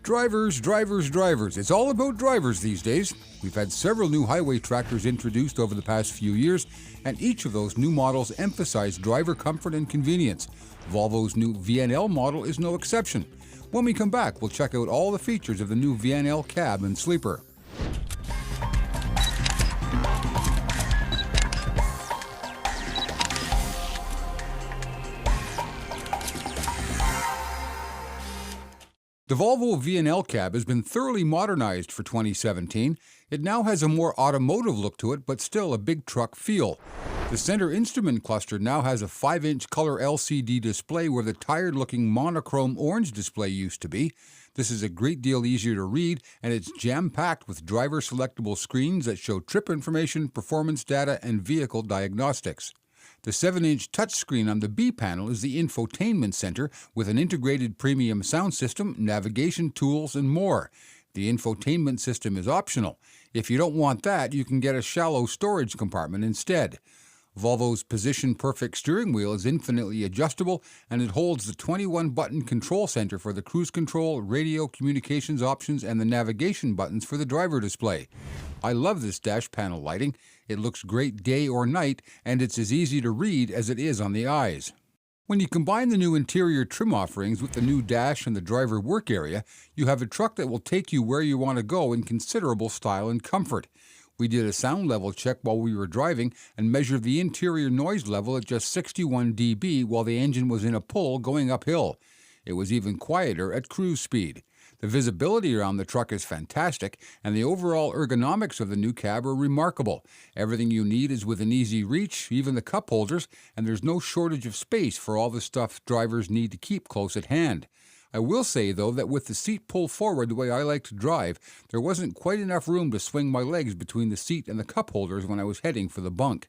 Drivers, drivers, drivers. It's all about drivers these days. We've had several new highway tractors introduced over the past few years, and each of those new models emphasize driver comfort and convenience. Volvo's new VNL model is no exception. When we come back, we'll check out all the features of the new VNL cab and sleeper. The Volvo VNL cab has been thoroughly modernized for 2017. It now has a more automotive look to it, but still a big truck feel. The center instrument cluster now has a 5-inch color LCD display where the tired-looking monochrome orange display used to be. This is a great deal easier to read, and it's jam-packed with driver-selectable screens that show trip information, performance data, and vehicle diagnostics. The 7-inch touchscreen on the B panel is the Infotainment Center with an integrated premium sound system, navigation tools, and more. The infotainment system is optional. If you don't want that, you can get a shallow storage compartment instead. Volvo's position-perfect steering wheel is infinitely adjustable, and it holds the 21-button control center for the cruise control, radio, communications options, and the navigation buttons for the driver display. I love this dash panel lighting. It looks great day or night, and it's as easy to read as it is on the eyes. When you combine the new interior trim offerings with the new dash and the driver work area, you have a truck that will take you where you want to go in considerable style and comfort. We did a sound level check while we were driving and measured the interior noise level at just 61 dB while the engine was in a pull going uphill. It was even quieter at cruise speed. The visibility around the truck is fantastic, and the overall ergonomics of the new cab are remarkable. Everything you need is within easy reach, even the cup holders, and there's no shortage of space for all the stuff drivers need to keep close at hand. I will say, though, that with the seat pulled forward the way I like to drive, there wasn't quite enough room to swing my legs between the seat and the cup holders when I was heading for the bunk.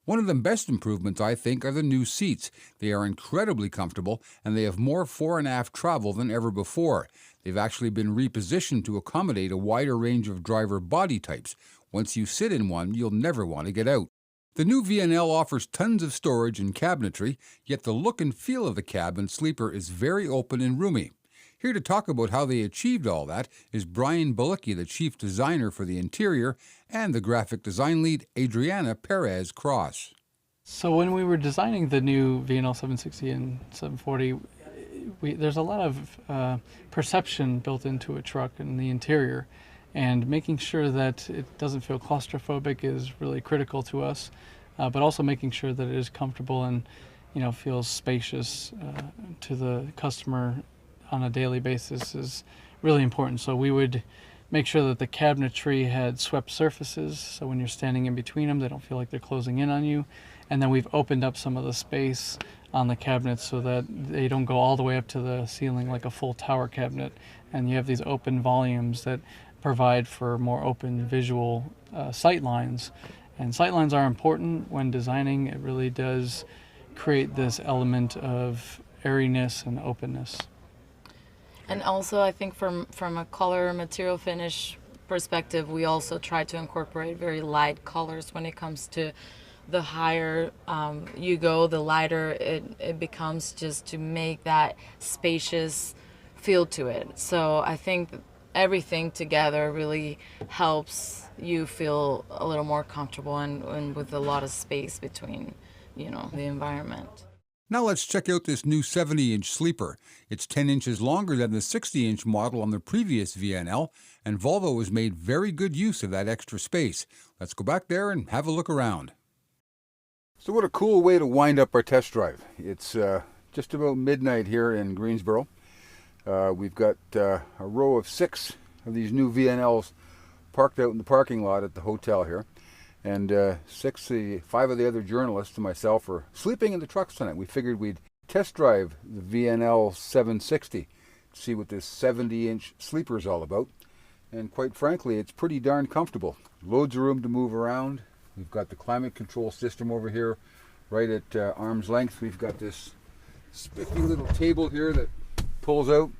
One of the best improvements, I think, are the new seats. They are incredibly comfortable, and they have more fore and aft travel than ever before. They've actually been repositioned to accommodate a wider range of driver body types. Once you sit in one, you'll never want to get out. The new VNL offers tons of storage and cabinetry, yet the look and feel of the cab and sleeper is very open and roomy. Here to talk about how they achieved all that is Brian Balicki, the chief designer for the interior, and the graphic design lead, Adriana Perez-Cross. So when we were designing the new VNL 760 and 740, there's a lot of perception built into a truck in the interior, and making sure that it doesn't feel claustrophobic is really critical to us, but also making sure that it is comfortable and feels spacious to the customer on a daily basis is really important. So we would make sure that the cabinetry had swept surfaces, so when you're standing in between them, they don't feel like they're closing in on you. And then we've opened up some of the space on the cabinets so that they don't go all the way up to the ceiling like a full tower cabinet. And you have these open volumes that provide for more open visual sight lines. And sight lines are important when designing. It really does create this element of airiness and openness. And also, I think from a color material finish perspective, we also try to incorporate very light colors when it comes to the higher you go, the lighter it becomes, just to make that spacious feel to it. So I think everything together really helps you feel a little more comfortable and with a lot of space between, the environment. Now let's check out this new 70-inch sleeper. It's 10 inches longer than the 60-inch model on the previous VNL, and Volvo has made very good use of that extra space. Let's go back there and have a look around. So what a cool way to wind up our test drive. It's just about midnight here in Greensboro. We've got a row of 6 of these new VNLs parked out in the parking lot at the hotel here. And 5 of the other journalists and myself are sleeping in the trucks tonight. We figured we'd test drive the VNL 760, see what this 70-inch sleeper is all about. And quite frankly, it's pretty darn comfortable. Loads of room to move around. We've got the climate control system over here right at arm's length. We've got this spiffy little table here that pulls out.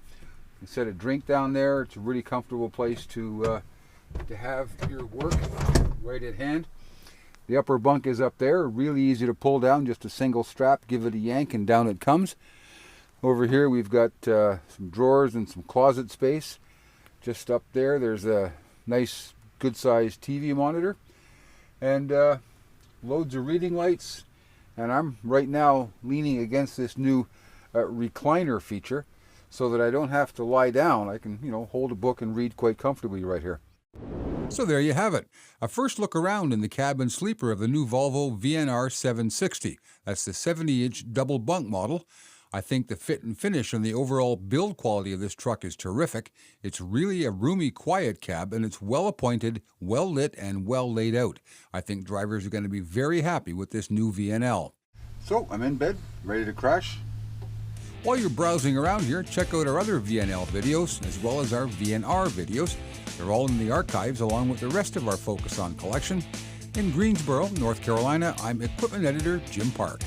You set a drink down there. It's a really comfortable place to have your work right at hand. The upper bunk is up there, really easy to pull down, just a single strap, give it a yank and down it comes. Over here we've got some drawers and some closet space. Just up there, there's a nice, good-sized TV monitor, and loads of reading lights. And I'm right now leaning against this new recliner feature, so that I don't have to lie down. I can, hold a book and read quite comfortably right here. So there you have it, a first look around in the cabin sleeper of the new Volvo VNR 760. That's the 70-inch double bunk model. I think the fit and finish and the overall build quality of this truck is terrific. It's really a roomy, quiet cab, and it's well appointed, well lit, and well laid out. I think drivers are going to be very happy with this new VNL. So I'm in bed, ready to crash. While you're browsing around here, check out our other VNL videos, as well as our VNR videos. They're all in the archives, along with the rest of our Focus On collection. In Greensboro, North Carolina, I'm Equipment Editor Jim Park.